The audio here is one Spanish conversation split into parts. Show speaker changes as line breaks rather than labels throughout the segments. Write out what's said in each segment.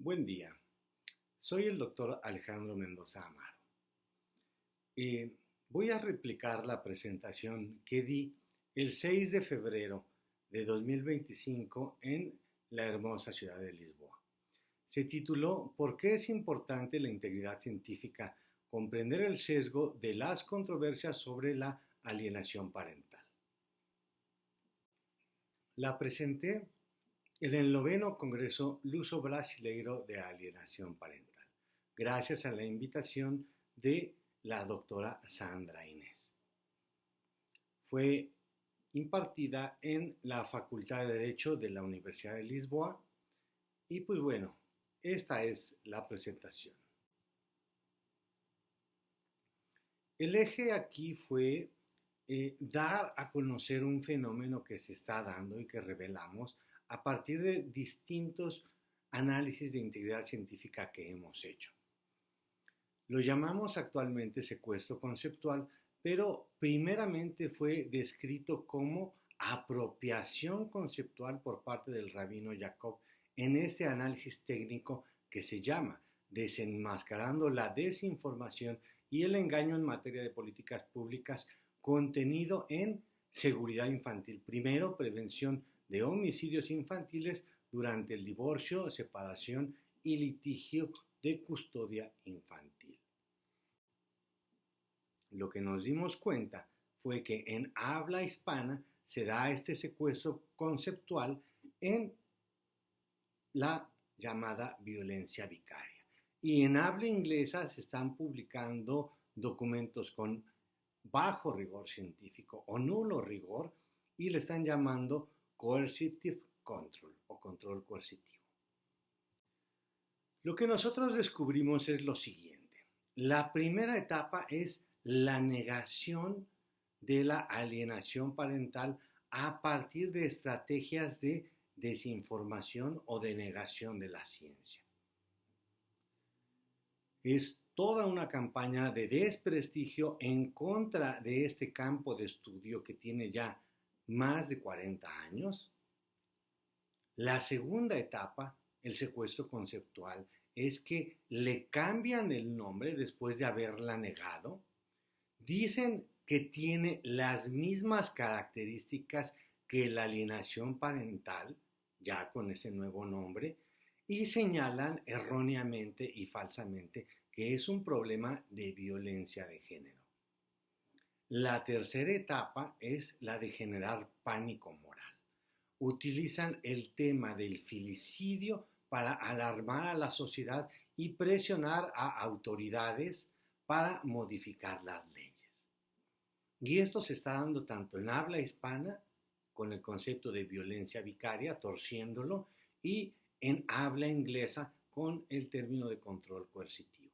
Buen día, soy el doctor Alejandro Mendoza Amaro. Voy a replicar la presentación que di el 6 de febrero de 2025 en la hermosa ciudad de Lisboa. Se tituló ¿Por qué es importante la integridad científica? Comprender el sesgo de las controversias sobre la alienación parental. La presenté en el 9º Congreso Luso-Brasileiro de Alienación Parental, gracias a la invitación de la doctora Sandra Inés. Fue impartida en la Facultad de Derecho de la Universidad de Lisboa y pues bueno, esta es la presentación. El eje aquí fue dar a conocer un fenómeno que se está dando y que revelamos a partir de distintos análisis de integridad científica que hemos hecho. Lo llamamos actualmente secuestro conceptual, pero primeramente fue descrito como apropiación conceptual por parte del rabino Jacob en este análisis técnico que se llama Desenmascarando la desinformación y el engaño en materia de políticas públicas contenido en seguridad infantil. Primero, prevención de homicidios infantiles durante el divorcio, separación y litigio de custodia infantil. Lo que nos dimos cuenta fue que en habla hispana se da este secuestro conceptual en la llamada violencia vicaria. Y en habla inglesa se están publicando documentos con bajo rigor científico o nulo rigor y le están llamando coercitive control o control coercitivo. Lo que nosotros descubrimos es lo siguiente. La primera etapa es la negación de la alienación parental a partir de estrategias de desinformación o de negación de la ciencia. Es toda una campaña de desprestigio en contra de este campo de estudio que tiene ya más de 40 años. La segunda etapa, el secuestro conceptual, es que le cambian el nombre después de haberla negado. Dicen que tiene las mismas características que la alienación parental, ya con ese nuevo nombre, y señalan erróneamente y falsamente que es un problema de violencia de género. La tercera etapa es la de generar pánico moral. Utilizan el tema del filicidio para alarmar a la sociedad y presionar a autoridades para modificar las leyes. Y esto se está dando tanto en habla hispana, con el concepto de violencia vicaria, torciéndolo, y en habla inglesa con el término de control coercitivo.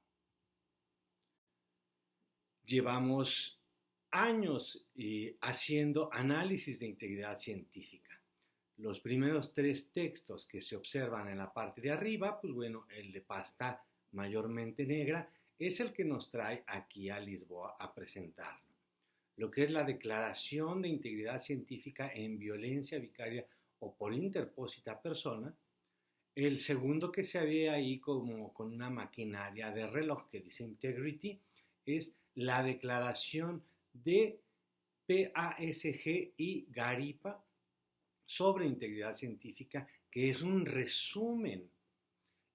Llevamos años haciendo análisis de integridad científica. Los primeros 3 textos que se observan en la parte de arriba, pues bueno, el de pasta mayormente negra, es el que nos trae aquí a Lisboa a presentarlo. Lo que es la Declaración de Integridad Científica en Violencia Vicaria o por interpósita persona. El segundo que se ve ahí como con una maquinaria de reloj que dice Integrity es la Declaración de PASG y Garipa sobre integridad científica, que es un resumen,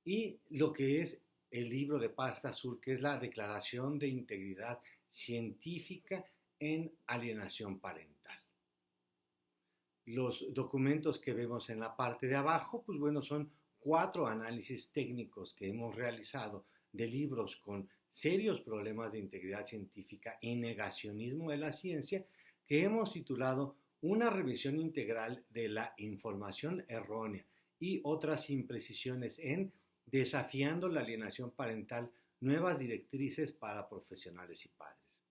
y lo que es el libro de pasta azul, que es la Declaración de Integridad Científica en Alienación Parental. Los documentos que vemos en la parte de abajo, pues bueno, son 4 análisis técnicos que hemos realizado de libros con serios problemas de integridad científica y negacionismo de la ciencia, que hemos titulado Una revisión integral de la información errónea y otras imprecisiones en Desafiando la alienación parental, nuevas directrices para profesionales y padres.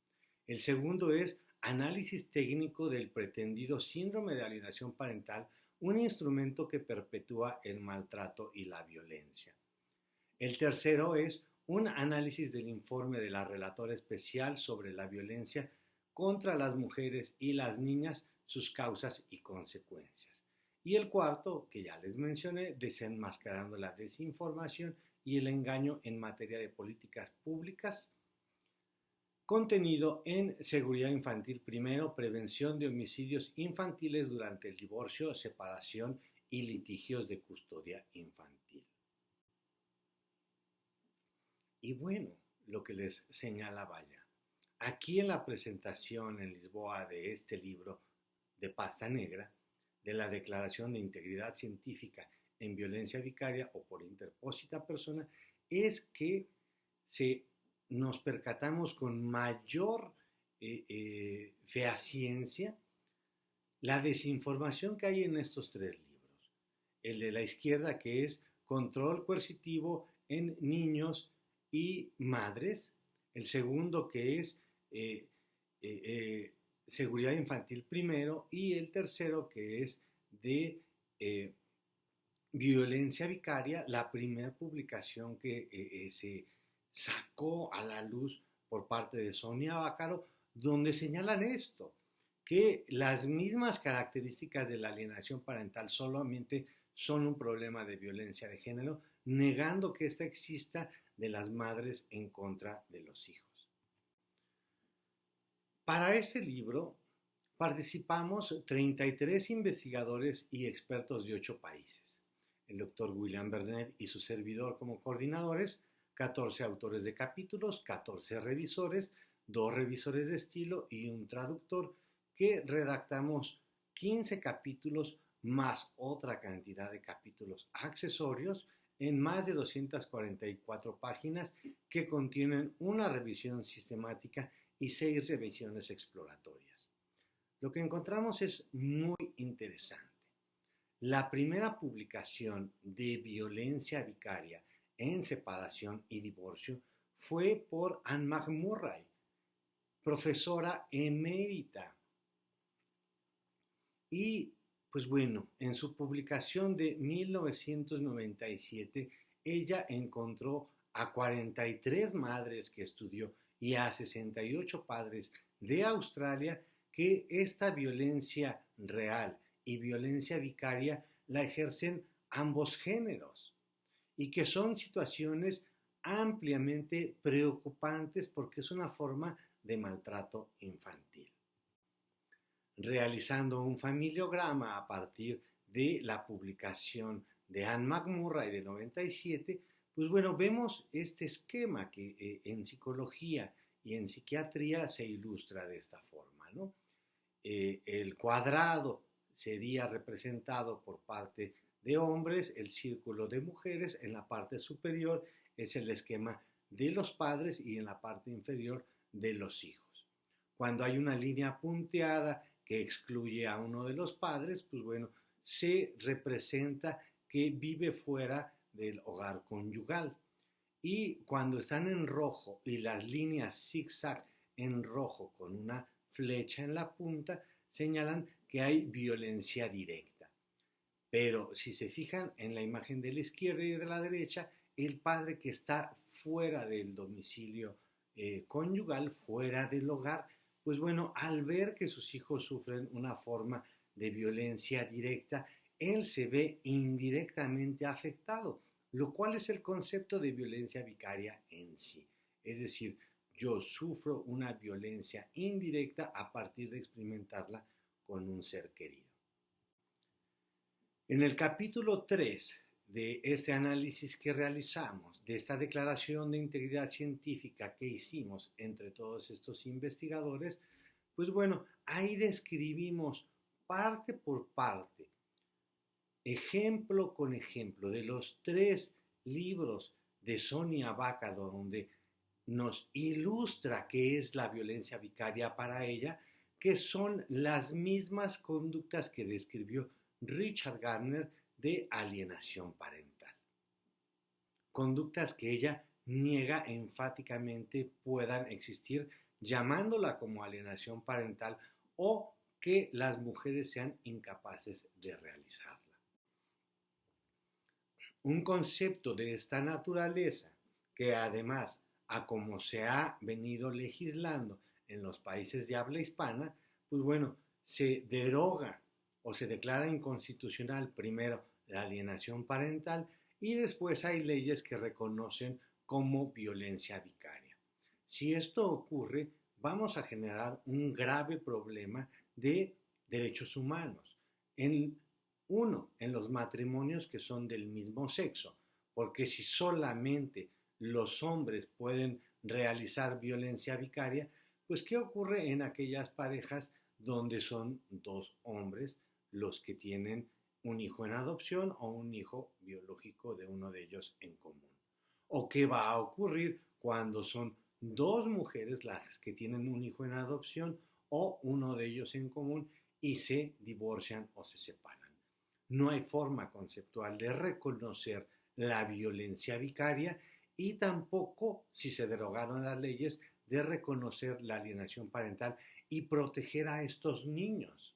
El segundo es Análisis técnico del pretendido síndrome de alienación parental, un instrumento que perpetúa el maltrato y la violencia. El tercero es un análisis del informe de la relatora especial sobre la violencia contra las mujeres y las niñas, sus causas y consecuencias. Y el cuarto, que ya les mencioné, desenmascarando la desinformación y el engaño en materia de políticas públicas. Contenido en seguridad infantil primero, prevención de homicidios infantiles durante el divorcio, separación y litigios de custodia infantil. Y bueno, lo que les señalaba ya. Aquí en la presentación en Lisboa de este libro de pasta negra, de la Declaración de Integridad Científica en Violencia Vicaria o por interpósita persona, es que nos percatamos con mayor fehaciencia la desinformación que hay en estos tres libros. El de la izquierda, que es control coercitivo en niños y madres. El segundo, que es seguridad infantil primero. Y el tercero, que es de violencia vicaria, la primera publicación que se sacó a la luz por parte de Sonia Vaccaro, donde señalan esto, que las mismas características de la alienación parental solamente son un problema de violencia de género, negando que ésta exista de las madres en contra de los hijos. Para este libro participamos 33 investigadores y expertos de 8 países. El doctor William Bernet y su servidor como coordinadores, 14 autores de capítulos, 14 revisores, 2 revisores de estilo y un traductor, que redactamos 15 capítulos más otra cantidad de capítulos accesorios en más de 244 páginas que contienen una revisión sistemática y 6 revisiones exploratorias. Lo que encontramos es muy interesante. La primera publicación de violencia vicaria en separación y divorcio fue por Anne McMurray, profesora emérita. Y pues bueno, en su publicación de 1997, ella encontró a 43 madres que estudió y a 68 padres de Australia que esta violencia real y violencia vicaria la ejercen ambos géneros y que son situaciones ampliamente preocupantes porque es una forma de maltrato infantil. Realizando un familiograma a partir de la publicación de Anne McMurray de 97, pues bueno, vemos este esquema que en psicología y en psiquiatría se ilustra de esta forma, ¿no? El cuadrado sería representado por parte de hombres, el círculo de mujeres, en la parte superior es el esquema de los padres y en la parte inferior de los hijos. Cuando hay una línea punteada que excluye a uno de los padres, pues bueno, se representa que vive fuera del hogar conyugal. Y cuando están en rojo y las líneas zigzag en rojo con una flecha en la punta, señalan que hay violencia directa. Pero si se fijan en la imagen de la izquierda y de la derecha, el padre que está fuera del domicilio conyugal, fuera del hogar, pues bueno, al ver que sus hijos sufren una forma de violencia directa, él se ve indirectamente afectado, lo cual es el concepto de violencia vicaria en sí. Es decir, yo sufro una violencia indirecta a partir de experimentarla con un ser querido. En el capítulo 3 de este análisis que realizamos, de esta declaración de integridad científica que hicimos entre todos estos investigadores, pues bueno, ahí describimos parte por parte, ejemplo con ejemplo, de los 3 libros de Sonia Vaccaro, donde nos ilustra qué es la violencia vicaria para ella, que son las mismas conductas que describió Richard Gardner de alienación parental. Conductas que ella niega enfáticamente puedan existir, llamándola como alienación parental o que las mujeres sean incapaces de realizarla. Un concepto de esta naturaleza que además, a como se ha venido legislando en los países de habla hispana, pues bueno, se deroga o se declara inconstitucional primero la alienación parental y después hay leyes que reconocen como violencia vicaria. Si esto ocurre, vamos a generar un grave problema de derechos humanos. En los matrimonios que son del mismo sexo, porque si solamente los hombres pueden realizar violencia vicaria, pues ¿qué ocurre en aquellas parejas donde son dos hombres los que tienen un hijo en adopción o un hijo biológico de uno de ellos en común? ¿O qué va a ocurrir cuando son dos mujeres las que tienen un hijo en adopción o uno de ellos en común y se divorcian o se separan? No hay forma conceptual de reconocer la violencia vicaria y tampoco, si se derogaron las leyes, de reconocer la alienación parental y proteger a estos niños.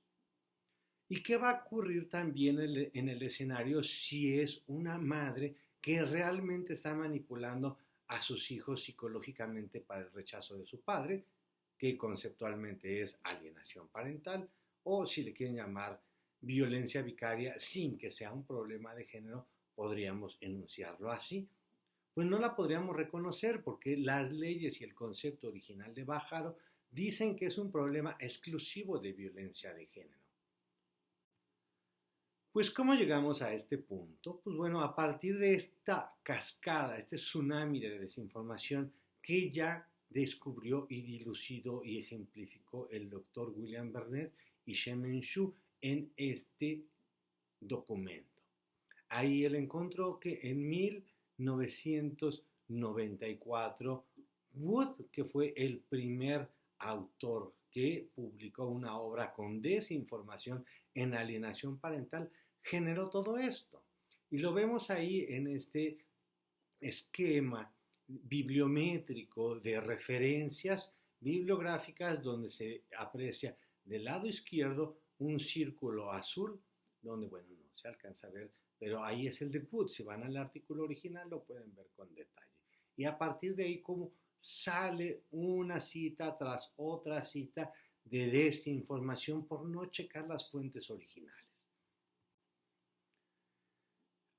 ¿Y qué va a ocurrir también en el escenario si es una madre que realmente está manipulando a sus hijos psicológicamente para el rechazo de su padre, que conceptualmente es alienación parental, o si le quieren llamar violencia vicaria sin que sea un problema de género, podríamos enunciarlo así? Pues no la podríamos reconocer porque las leyes y el concepto original de Bajaro dicen que es un problema exclusivo de violencia de género. Pues ¿cómo llegamos a este punto? Pues bueno, a partir de esta cascada, este tsunami de desinformación que ya descubrió y dilucidó y ejemplificó el doctor William Bernet y Shemen Shu en este documento. Ahí él encontró que en 1994, Wood, que fue el primer autor que publicó una obra con desinformación en alienación parental, generó todo esto. Y lo vemos ahí en este esquema bibliométrico de referencias bibliográficas donde se aprecia del lado izquierdo un círculo azul donde, bueno, no se alcanza a ver, pero ahí es el de Wood. Si van al artículo original lo pueden ver con detalle. Y a partir de ahí como sale una cita tras otra cita de desinformación por no checar las fuentes originales.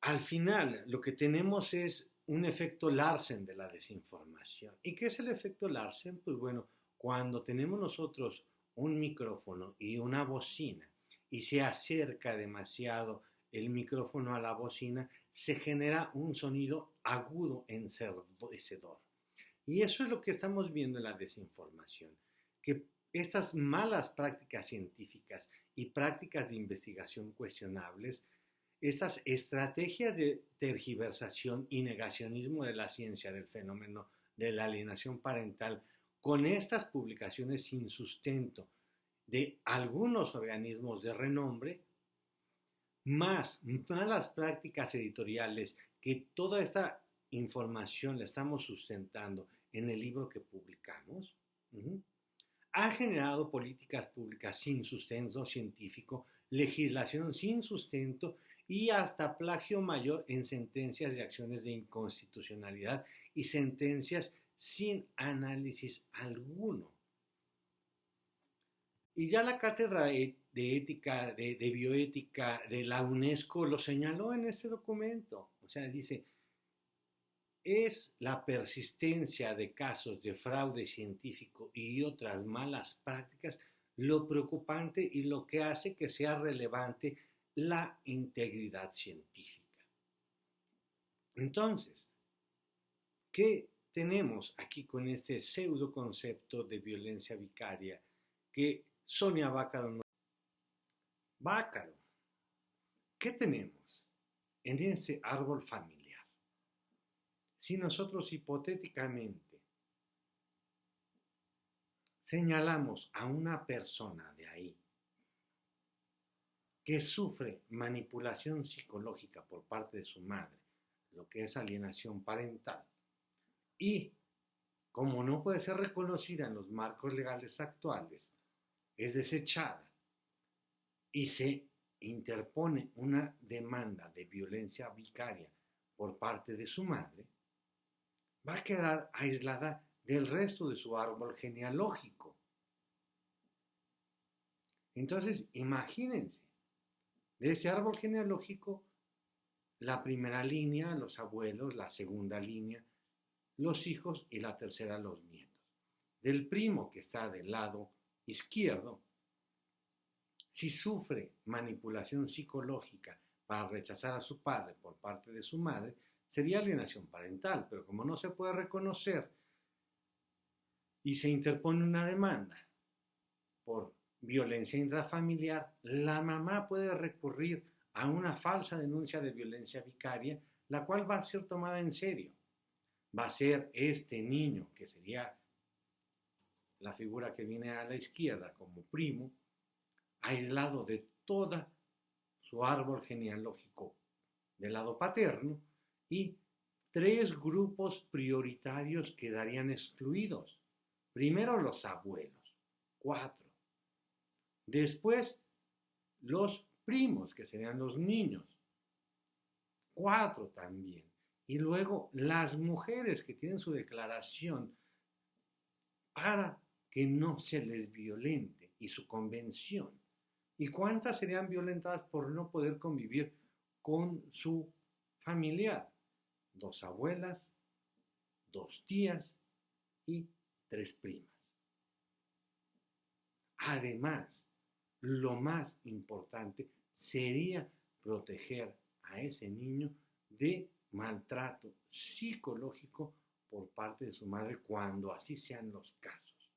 Al final, lo que tenemos es un efecto Larsen de la desinformación. ¿Y qué es el efecto Larsen? Pues bueno, cuando tenemos nosotros un micrófono y una bocina y se acerca demasiado el micrófono a la bocina, se genera un sonido agudo, ensordecedor. Y eso es lo que estamos viendo en la desinformación, que estas malas prácticas científicas y prácticas de investigación cuestionables, estas estrategias de tergiversación y negacionismo de la ciencia del fenómeno de la alienación parental, con estas publicaciones sin sustento de algunos organismos de renombre, más malas prácticas editoriales, que toda esta información la estamos sustentando en el libro que publicamos, ha generado políticas públicas sin sustento científico, legislación sin sustento y hasta plagio mayor en sentencias de acciones de inconstitucionalidad y sentencias sin análisis alguno. Y ya la cátedra de ética, de bioética de la UNESCO lo señaló en este documento. O sea, dice, es la persistencia de casos de fraude científico y otras malas prácticas lo preocupante y lo que hace que sea relevante la integridad científica. Entonces, ¿qué tenemos aquí con este pseudo concepto de violencia vicaria que Sonia Vaccaro nos... Vaccaro, ¿qué tenemos en ese árbol familiar? Si nosotros hipotéticamente señalamos a una persona de ahí que sufre manipulación psicológica por parte de su madre, lo que es alienación parental, y como no puede ser reconocida en los marcos legales actuales, es desechada y se interpone una demanda de violencia vicaria por parte de su madre, va a quedar aislada del resto de su árbol genealógico. Entonces, imagínense, De ese árbol genealógico, la primera línea, los abuelos, la segunda línea, los hijos y la tercera, los nietos. Del primo que está del lado izquierdo, si sufre manipulación psicológica para rechazar a su padre por parte de su madre, sería alienación parental, pero como no se puede reconocer y se interpone una demanda por violencia intrafamiliar, la mamá puede recurrir a una falsa denuncia de violencia vicaria, la cual va a ser tomada en serio. Va a ser este niño, que sería la figura que viene a la izquierda como primo, aislado de toda su árbol genealógico del lado paterno, y 3 grupos prioritarios quedarían excluidos. Primero los abuelos, 4. Después los primos, que serían los niños, 4 también. Y luego las mujeres que tienen su declaración para que no se les violente y su convención. ¿Y cuántas serían violentadas por no poder convivir con su familiar? 2 abuelas, 2 tías y 3 primas. Además, lo más importante sería proteger a ese niño de maltrato psicológico por parte de su madre cuando así sean los casos.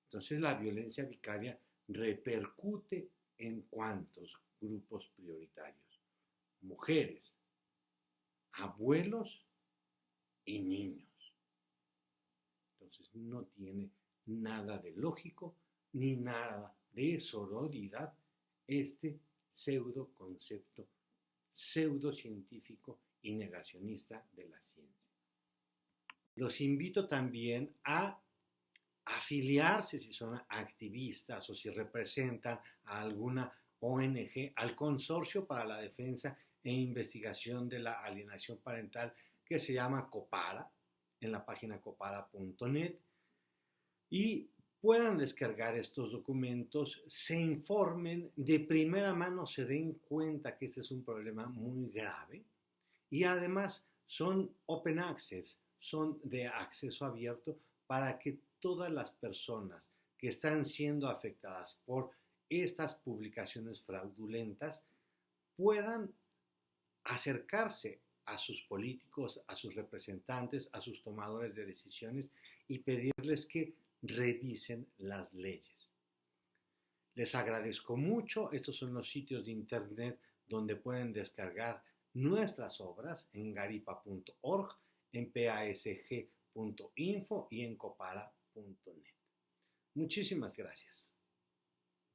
Entonces la violencia vicaria repercute en cuántos grupos prioritarios: mujeres, abuelos y niños. Entonces no tiene nada de lógico ni nada de sororidad este pseudo concepto pseudocientífico y negacionista de la ciencia. Los invito también a afiliarse si son activistas o si representan a alguna ONG, al Consorcio para la Defensa e Investigación de la Alienación Parental, que se llama COPARA, en la página copara.net, y puedan descargar estos documentos, se informen, de primera mano se den cuenta que este es un problema muy grave, y además son open access, son de acceso abierto para que todas las personas que están siendo afectadas por estas publicaciones fraudulentas puedan acercarse a sus políticos, a sus representantes, a sus tomadores de decisiones y pedirles que revisen las leyes. Les agradezco mucho. Estos son los sitios de internet donde pueden descargar nuestras obras: en garipa.org, en pasg.info y en copara.net. Muchísimas gracias.